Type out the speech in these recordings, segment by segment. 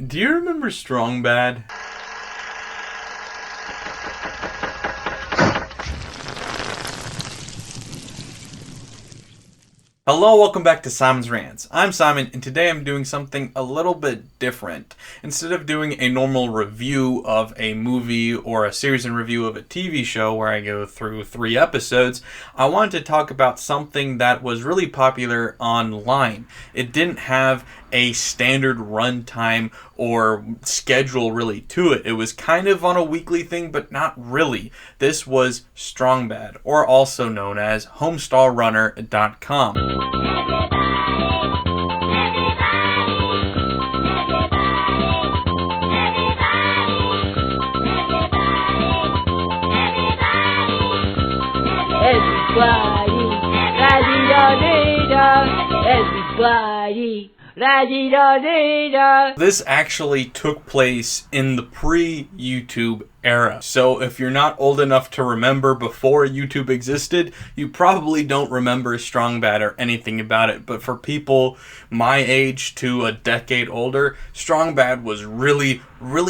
Do you remember Strong Bad? Hello, welcome back to Simon's Rants. I'm Simon, and today I'm doing something a little bit different. Instead of doing a normal review of a movie or a series in review of a TV show where I go through 3 episodes, I wanted to talk about something that was really popular online. It didn't have a standard runtime or schedule really to it. It was kind of on a weekly thing, but not really. This was Strong Bad, or also known as HomestarRunner.com. This actually took place in the pre-YouTube era. So if you're not old enough to remember before YouTube existed, you probably don't remember Strong Bad or anything about it. But for people my age to a decade older, Strong Bad was really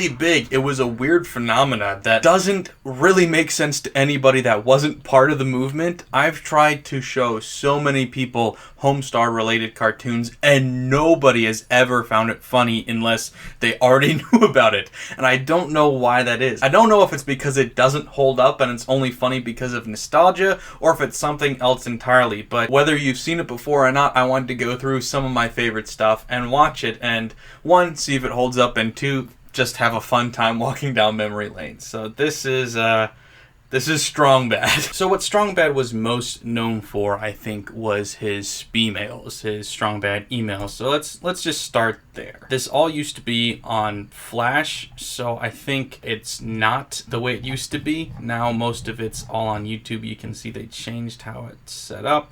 big. It was a weird phenomena that doesn't really make sense to anybody that wasn't part of the movement. I've tried to show so many people Homestar related cartoons and nobody has ever found it funny unless they already knew about it. And I don't know why that is. I don't know if it's because it doesn't hold up and it's only funny because of nostalgia, or if it's something else entirely. But whether you've seen it before or not, I wanted to go through some of my favorite stuff and watch it, and 1, see if it holds up, and 2, just have a fun time walking down memory lane. So this is Strong Bad. So what Strong Bad was most known for, I think, was his spemails, his Strong Bad emails. So let's just start there. This all used to be on Flash, so I think it's not the way it used to be. Now most of it's all on YouTube. You can see they changed how it's set up.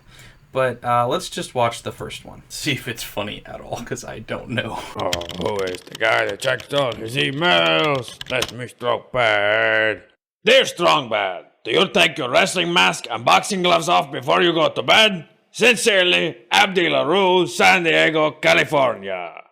But let's just watch the first one. See if it's funny at all, because I don't know. Oh, who is the guy that checks all his emails? That's me, Strong Bad. Dear Strong Bad, do you take your wrestling mask and boxing gloves off before you go to bed? Sincerely, Abdi LaRue, San Diego, California.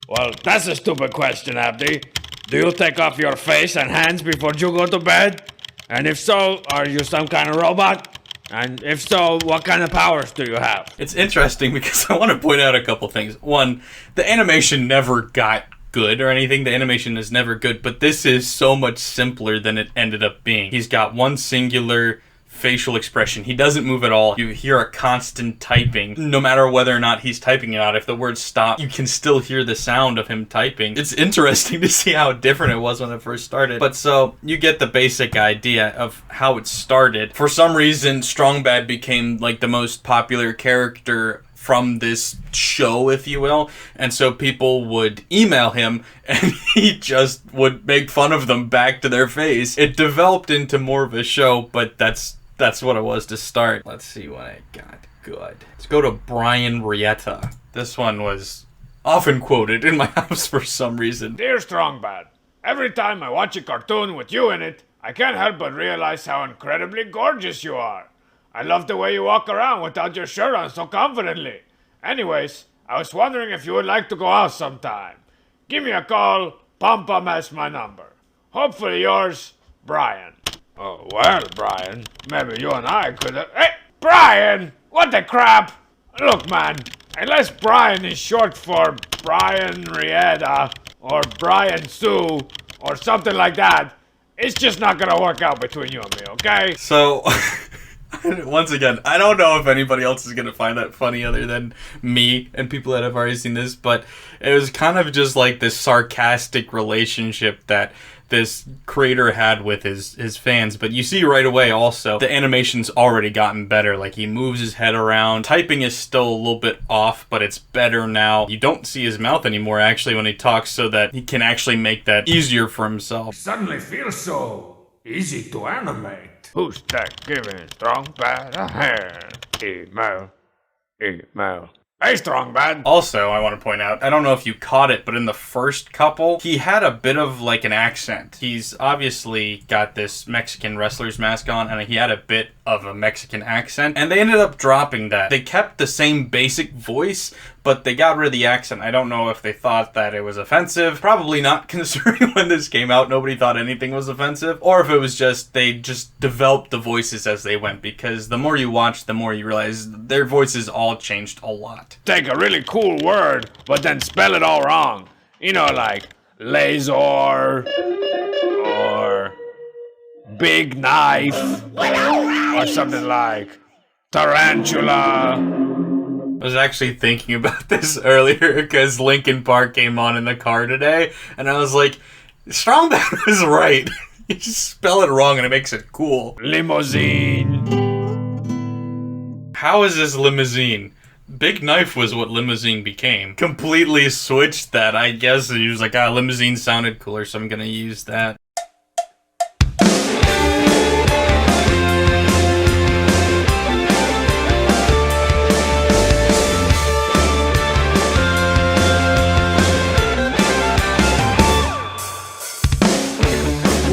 Well, that's a stupid question, Abdi. Do you take off your face and hands before you go to bed? And if so, are you some kind of robot? And if so, what kind of powers do you have? It's interesting because I want to point out a couple things. 1, the animation never got good or anything. The animation is never good, but this is so much simpler than it ended up being. He's got one singular facial expression. He doesn't move at all. You hear a constant typing, no matter whether or not he's typing it out. If the words stop, you can still hear the sound of him typing. It's interesting to see how different it was when it first started. But so, you get the basic idea of how it started. For some reason, Strong Bad became like the most popular character from this show, if you will, and so people would email him and he just would make fun of them back to their face. It developed into more of a show, but that's what it was to start. Let's see what I got good. Let's go to Brian Rietta. This one was often quoted in my house for some reason. Dear Strong Bad, every time I watch a cartoon with you in it, I can't help but realize how incredibly gorgeous you are. I love the way you walk around without your shirt on so confidently. Anyways, I was wondering if you would like to go out sometime. Give me a call. Pom Pom has my number. Hopefully yours, Brian. Oh, well, Brian, maybe you and I could have... Hey, Brian! What the crap? Look, man, unless Brian is short for Brian Rieta or Brian Sue or something like that, it's just not gonna work out between you and me, okay? So... Once again, I don't know if anybody else is going to find that funny other than me and people that have already seen this, but it was kind of just like this sarcastic relationship that this creator had with his fans. But you see right away also, the animation's already gotten better. Like, he moves his head around. Typing is still a little bit off, but it's better now. You don't see his mouth anymore, actually, when he talks, so that he can actually make that easier for himself. Suddenly feels so easy to animate. Who's that giving Strong Bad a hand? Email. Hey, Strong Bad. Also, I want to point out, I don't know if you caught it, but in the first couple, he had a bit of like an accent. He's obviously got this Mexican wrestler's mask on, and he had a bit of a Mexican accent, and they ended up dropping that. They kept the same basic voice, but they got rid of the accent. I don't know if they thought that it was offensive. Probably not, considering when this came out, nobody thought anything was offensive. Or if it was just, they just developed the voices as they went, because the more you watch, the more you realize their voices all changed a lot. Take a really cool word, but then spell it all wrong. You know, like laser or big knife or something like tarantula. I was actually thinking about this earlier because Linkin Park came on in the car today, and I was like, Strongman is right. You just spell it wrong and it makes it cool. Limousine. How is this limousine? Big Knife was what limousine became. Completely switched that, I guess. He was like, limousine sounded cooler, so I'm gonna use that.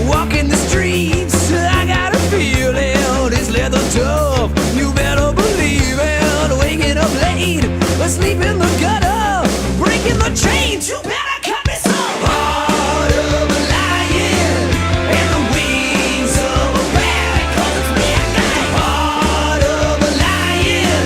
Walking the streets, I got a feeling this leather tough. You better believe it. Waking up late, asleep in the gutter, breaking the chains. You better cut me some. Heart of a lion and the wings of a bat, 'cause it's midnight. Heart of a lion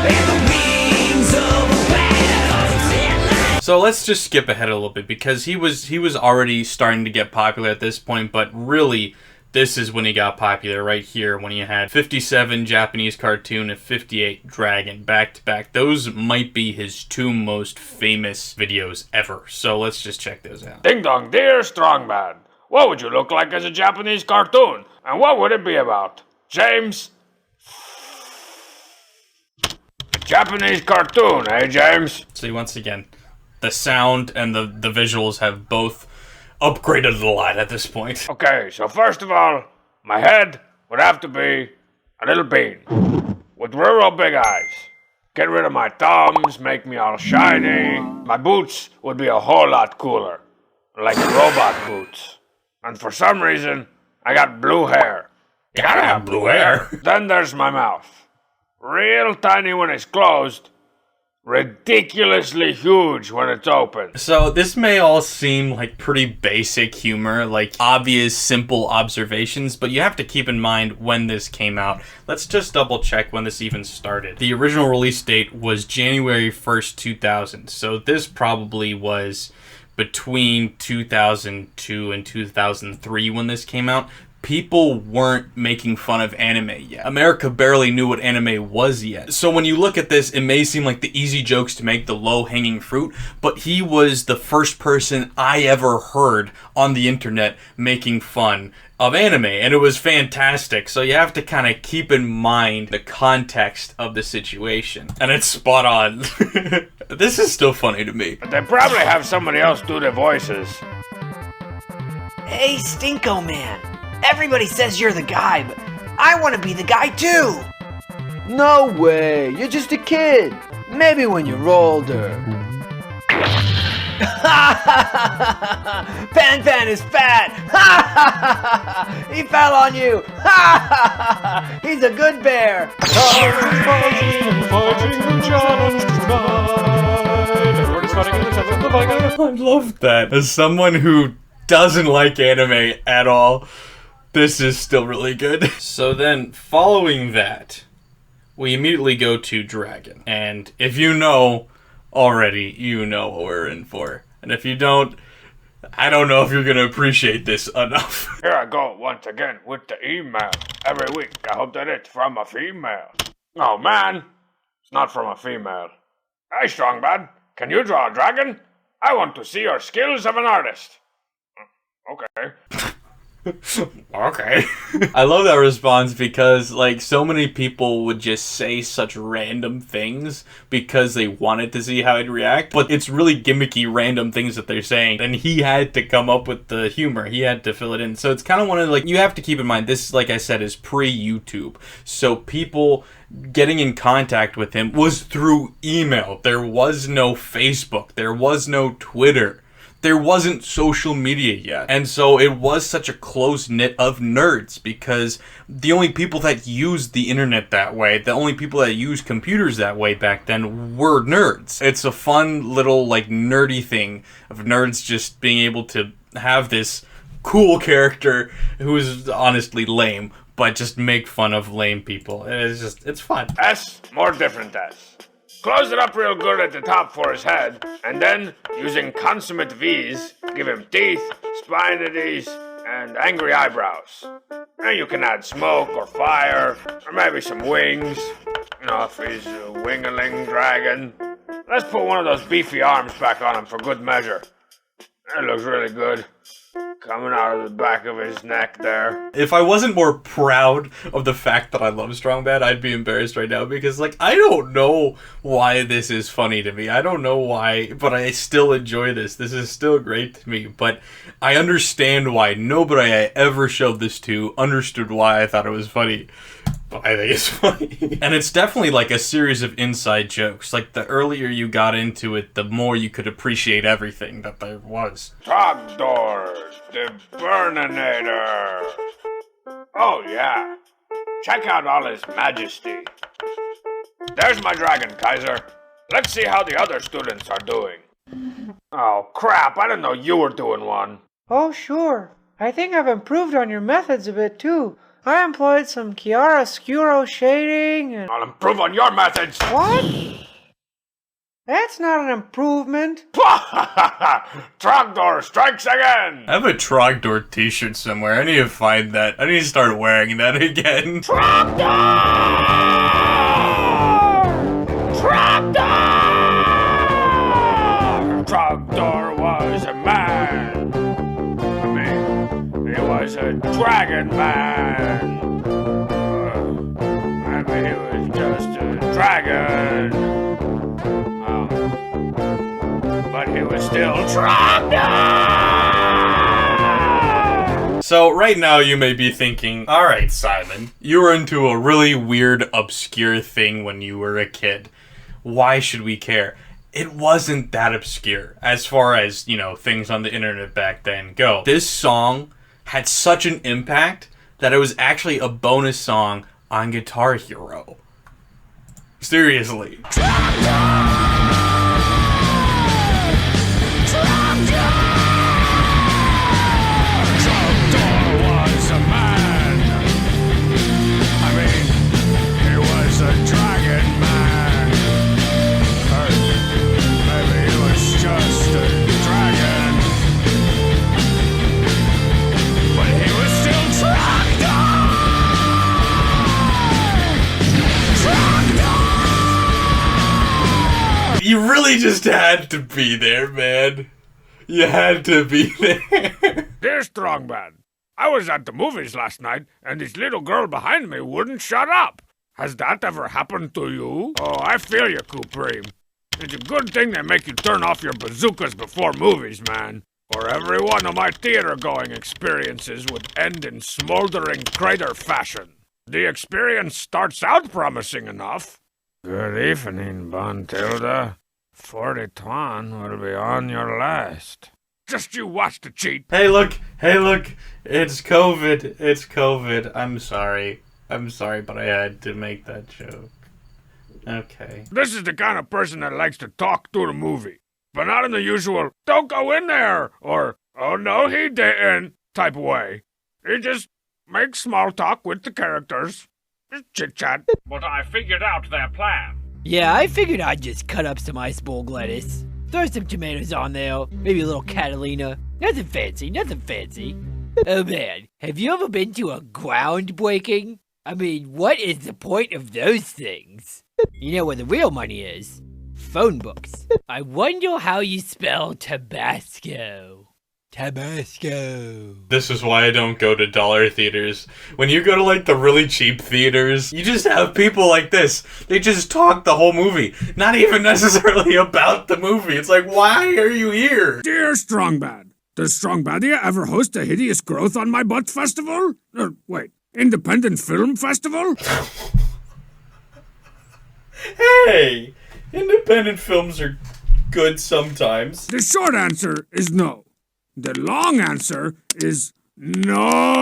and the wings of a bat, 'cause it's midnight. So let's just skip ahead a little bit, because he was already starting to get popular at this point, but really this is when he got popular, right here, when he had 57 Japanese cartoon and 58 Dragon back to back. Those might be his two most famous videos ever. So let's just check those out. Ding dong, dear Strongman. What would you look like as a Japanese cartoon? And what would it be about? James? Japanese cartoon, eh, James? See, once again, the sound and the visuals have both upgraded a lot at this point. Okay, so first of all, my head would have to be a little bean with real big eyes. Get rid of my thumbs, make me all shiny. My boots would be a whole lot cooler, like robot boots. And for some reason, I got blue hair. Gotta have blue hair. Then there's my mouth. Real tiny when it's closed, ridiculously huge when it's open. So this may all seem like pretty basic humor, like obvious, simple observations, but you have to keep in mind when this came out. Let's just double check when this even started. The original release date was January 1st, 2000. So this probably was between 2002 and 2003 when this came out. People weren't making fun of anime yet. America barely knew what anime was yet. So when you look at this, it may seem like the easy jokes to make, the low-hanging fruit, but he was the first person I ever heard on the internet making fun of anime, and it was fantastic. So you have to kind of keep in mind the context of the situation, and it's spot on. This is still funny to me. They probably have somebody else do the voices. Hey, Stinko Man. Everybody says you're the guy, but I want to be the guy too. No way, you're just a kid. Maybe when you're older. Pan Pan is fat. He fell on you. He's a good bear. I love that. As someone who doesn't like anime at all, this is still really good. So then, following that, we immediately go to Dragon. And if you know already, you know what we're in for. And if you don't, I don't know if you're going to appreciate this enough. Here I go once again with the email. Every week, I hope that it's from a female. Oh man, it's not from a female. Hey Strongman, can you draw a dragon? I want to see your skills of an artist. Okay. Okay. I love that response because, like, so many people would just say such random things because they wanted to see how I'd react, but it's really gimmicky random things that they're saying, and he had to come up with the humor. He had to fill it in. So it's kind of one of, like, you have to keep in mind, this, like I said, is pre-YouTube. So people getting in contact with him was through email. There was no Facebook. There was no Twitter. there wasn't social media yet. And so it was such a close knit of nerds, because the only people that used the internet that way, the only people that used computers that way back then were nerds. It's a fun little like nerdy thing of nerds just being able to have this cool character who is honestly lame, but just make fun of lame people. It's fun. S, more different S. Close it up real good at the top for his head, and then, using consummate V's, give him teeth, spinities, and angry eyebrows. And you can add smoke or fire, or maybe some wings. You know, if he's a wingaling dragon. Let's put one of those beefy arms back on him for good measure. That looks really good. Coming out of the back of his neck there. If I wasn't more proud of the fact that I love Strong Bad, I'd be embarrassed right now, because, like, I don't know why this is funny to me. I don't know why, but I still enjoy this. This is still great to me, but I understand why nobody I ever showed this to understood why I thought it was funny. But I think it's funny. And it's definitely like a series of inside jokes. Like, the earlier you got into it, the more you could appreciate everything that there was. Trogdor, the Burninator. Oh yeah, check out all his majesty. There's my dragon, Kaiser. Let's see how the other students are doing. Oh crap, I didn't know you were doing one. Oh, sure. I think I've improved on your methods a bit, too. I employed some chiaroscuro shading and... I'll improve on your methods. What? That's not an improvement. Trogdor strikes again. I have a Trogdor t-shirt somewhere. I need to find that. I need to start wearing that again. Trogdor! Trogdor! Trogdor was a man. I mean, he was a dragon man. Maybe he was just a dragon. But he was still Trogdor! So right now you may be thinking, alright Simon, you were into a really weird, obscure thing when you were a kid. Why should we care? It wasn't that obscure as far as, you know, things on the internet back then go. This song had such an impact that it was actually a bonus song on Guitar Hero. Seriously. You really just had to be there, man. You had to be there. Dear Strongman, I was at the movies last night, and this little girl behind me wouldn't shut up. Has that ever happened to you? Oh, I feel you, Kupreem. It's a good thing they make you turn off your bazookas before movies, man. Or every one of my theater-going experiences would end in smoldering crater fashion. The experience starts out promising enough. Good evening, Bontilda. 40-1 will be on your last. Just you watch the cheat. Hey look, it's COVID. I'm sorry, but I had to make that joke. Okay. This is the kind of person that likes to talk through the movie, but not in the usual, don't go in there, or, oh no he didn't, type way. He just makes small talk with the characters. Just chit-chat. But I figured out their plan. Yeah, I figured I'd just cut up some ice bowl lettuce. Throw some tomatoes on there, maybe a little Catalina. Nothing fancy. Oh man, have you ever been to a groundbreaking? I mean, what is the point of those things? You know where the real money is? Phone books. I wonder how you spell Tabasco. Tabasco. This is why I don't go to dollar theaters. When you go to like the really cheap theaters, you just have people like this. They just talk the whole movie. Not even necessarily about the movie. It's like, why are you here? Dear Strongbad, does Strongbadia ever host a hideous growth on my butt festival? Wait, independent film festival? Hey, independent films are good sometimes. The short answer is no. The long answer is no.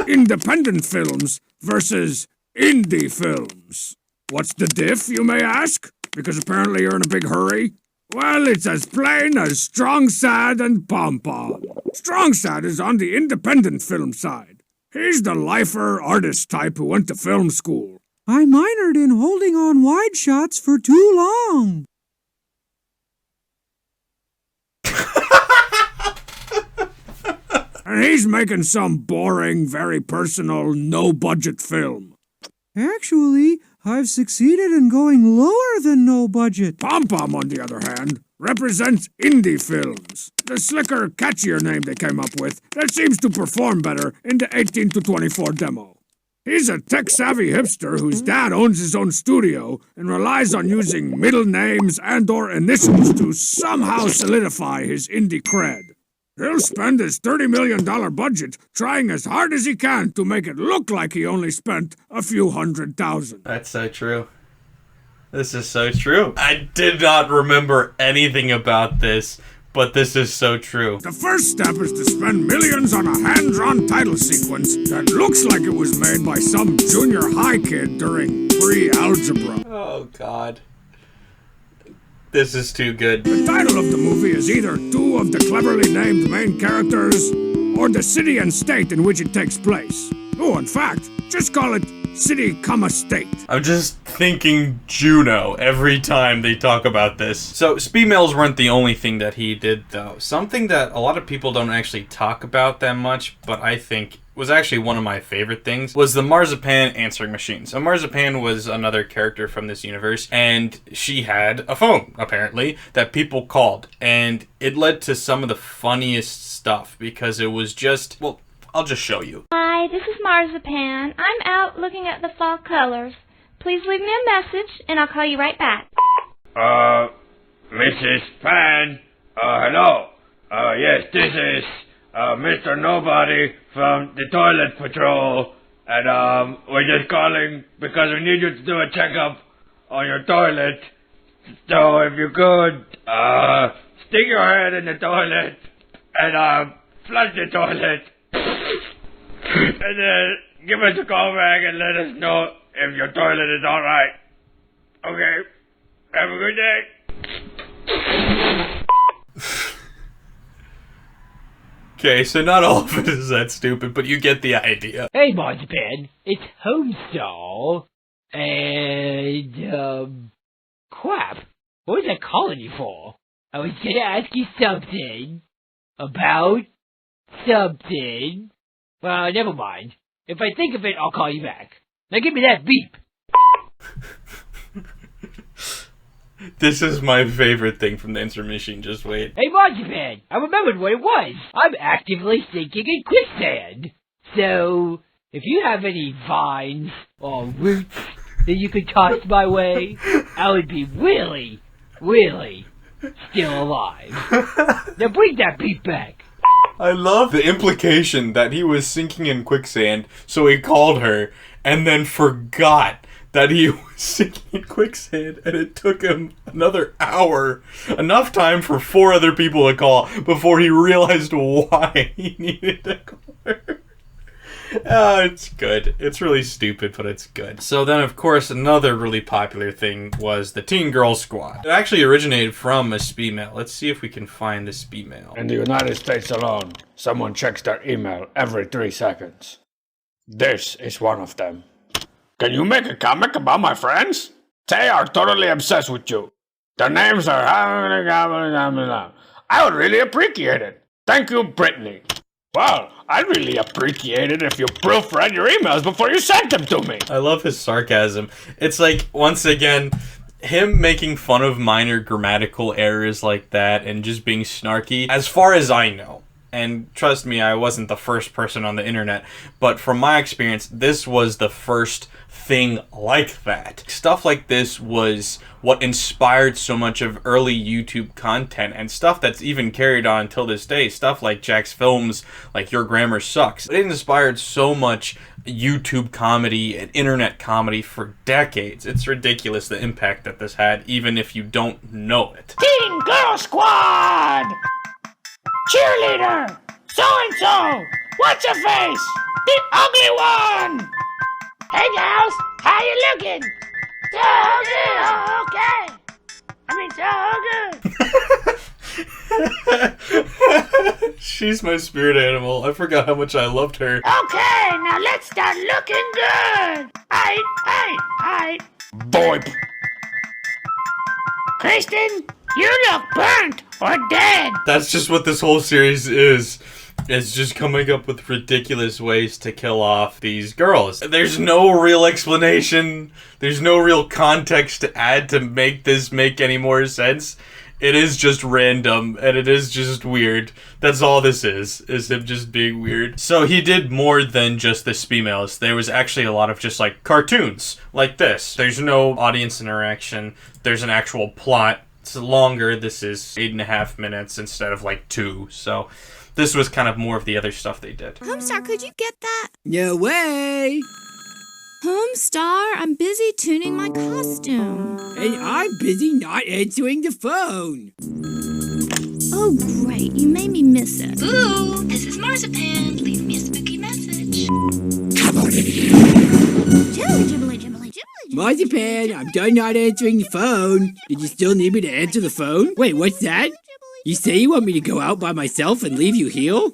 Independent films versus indie films. What's the diff, you may ask? Because apparently you're in a big hurry? Well, it's as plain as Strong Sad and Pom Pom. Strong Sad is on the independent film side. He's the lifer artist type who went to film school. I minored in holding on wide shots for too long. And he's making some boring, very personal, no-budget film. Actually, I've succeeded in going lower than no budget. Pom Pom, on the other hand, represents indie films. The slicker, catchier name they came up with that seems to perform better in the 18 to 24 demo. He's a tech-savvy hipster whose dad owns his own studio and relies on using middle names and/or initials to somehow solidify his indie cred. He'll spend his $30 million budget trying as hard as he can to make it look like he only spent a few $100,000. That's so true. This is so true. I did not remember anything about this, but this is so true. The first step is to spend millions on a hand-drawn title sequence that looks like it was made by some junior high kid during pre-algebra. Oh, God. This is too good. The title of the movie is either two of the cleverly named main characters or the city and state in which it takes place. Oh, in fact, just call it City, State. I'm just thinking Juno every time they talk about this. So, speed mails weren't the only thing that he did, though. Something that a lot of people don't actually talk about that much, but I think was actually one of my favorite things, was the Marzipan answering machine. So Marzipan was another character from this universe, and she had a phone, apparently, that people called. And it led to some of the funniest stuff, because it was just, well, I'll just show you. Hi, this is Marzipan. I'm out looking at the fall colors. Please leave me a message, and I'll call you right back. Mrs. Pan, hello. Yes, this is, Mr. Nobody from the Toilet Patrol, and, we're just calling because we need you to do a checkup on your toilet. So if you could, stick your head in the toilet and, flush the toilet. And then give us a call back and let us know if your toilet is alright. Okay. Have a good day. Okay, so not all of it is that stupid, but you get the idea. Hey, Marzipan, it's Homestall, and, crap, what was I calling you for? I was gonna ask you something about something. Well, never mind. If I think of it, I'll call you back. Now give me that beep. This is my favorite thing from the answer machine, just wait. Hey, Marzipan, I remembered what it was. I'm actively sinking in quicksand. So, if you have any vines or roots that you could toss my way, I would be really, really still alive. Now bring that beep back. I love the implication that he was sinking in quicksand, so he called her, and then forgot that he was sinking in quicksand, and it took him another hour, enough time for 4 other people to call, before he realized why he needed to call her. Oh, it's good. It's really stupid, but it's good. So then, of course, another really popular thing was the Teen Girl Squad. It actually originated from a speed mail. Let's see if we can find the speed mail. In the United States alone, someone checks their email every 3 seconds. This is one of them. Can you make a comic about my friends? They are totally obsessed with you. Their names are... I would really appreciate it. Thank you, Brittany. Well, I'd really appreciate it if you proofread your emails before you sent them to me. I love his sarcasm. It's like, once again, him making fun of minor grammatical errors like that and just being snarky. As far as I know, and trust me, I wasn't the first person on the internet, but from my experience, this was the first thing like that. Stuff like this was what inspired so much of early YouTube content, and stuff that's even carried on till this day. Stuff like Jack's films, like Your Grammar Sucks. It inspired so much YouTube comedy and internet comedy for decades. It's ridiculous the impact that this had, even if you don't know it. Teen Girl Squad! Cheerleader! So-and-so! What's your face? The ugly one! Hey, gals! How you looking? So good! Okay! I mean, so good! She's my spirit animal. I forgot how much I loved her. Okay, now let's start looking good! Aight! Boip. Kristen, you look burnt or dead! That's just what this whole series is. It's just coming up with ridiculous ways to kill off these girls. There's no real explanation. There's no real context to add to make this make any more sense. It is just random, and it is just weird. That's all this is him just being weird. So he did more than just the females. There was actually a lot of just like cartoons, like this. There's no audience interaction. There's an actual plot. It's longer. This is 8.5 minutes instead of like 2, so this was kind of more of the other stuff they did. Homestar, could you get that? No way! Homestar, I'm busy tuning my costume. And I'm busy not answering the phone. Oh, great. You made me miss it. Ooh, this is Marzipan. Leave me a spooky message. Jibbly, jibbly, jibbly, jibbly. Marzipan, I'm done not answering the phone. Did you still need me to answer the phone? Wait, what's that? You say you want me to go out by myself and leave you here?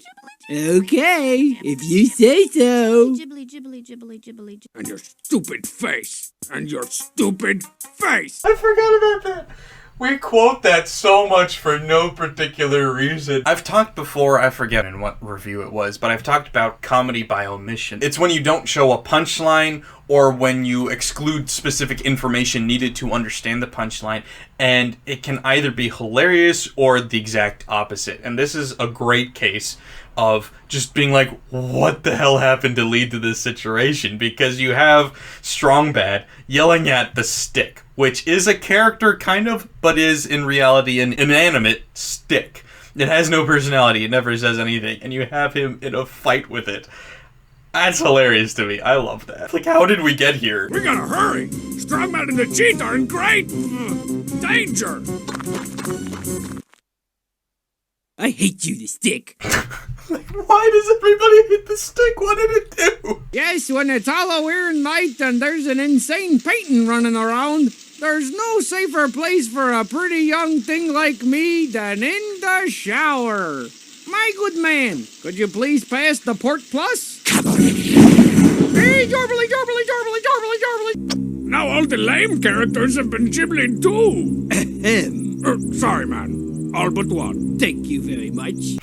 Okay, if you say so. Jibbly, jibbly, jibbly, jibbly. And your stupid face. And your stupid face. I forgot about that. We quote that so much for no particular reason. I've talked before, I forget in what review it was, but I've talked about comedy by omission. It's when you don't show a punchline or when you exclude specific information needed to understand the punchline, and it can either be hilarious or the exact opposite. And this is a great case of just being like, what the hell happened to lead to this situation? Because you have Strong Bad yelling at the stick, which is a character kind of, but is in reality an inanimate stick. It has no personality, it never says anything, and you have him in a fight with it. That's hilarious to me. I love that. Like, how did we get here? We gotta hurry. Strongman and the cheetah are in great danger. I hate you, the stick. Why does everybody hate the stick? What did it do? Yes, when it's Halloween night and there's an insane painting running around, there's no safer place for a pretty young thing like me than in the shower. My good man, could you please pass the Port Plus? Hey, jorbly, jorbly, jorbly, jorbly, jorbly. Now all the lame characters have been gibbling too. Ahem. Sorry, man. All but one. Thank you very much.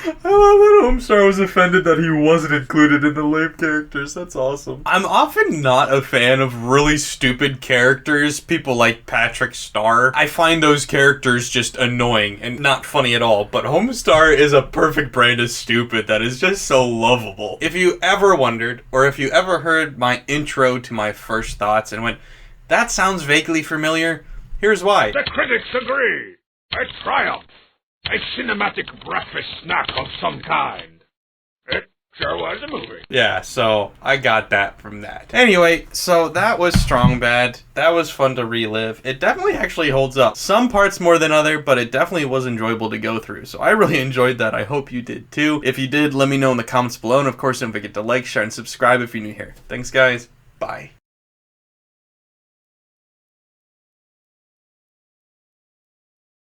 I love that Homestar was offended that he wasn't included in the lame characters. That's awesome. I'm often not a fan of really stupid characters, people like Patrick Star. I find those characters just annoying and not funny at all, but Homestar is a perfect brand of stupid that is just so lovable. If you ever wondered, or if you ever heard my intro to my first thoughts and went, that sounds vaguely familiar, here's why. The critics agree. A triumph. A cinematic breakfast snack of some kind. It sure was a movie. Yeah, so I got that from that. Anyway, so that was Strong Bad. That was fun to relive. It definitely actually holds up. Some parts more than other, but it definitely was enjoyable to go through. So I really enjoyed that. I hope you did too. If you did, let me know in the comments below. And of course, don't forget to like, share, and subscribe if you're new here. Thanks, guys. Bye.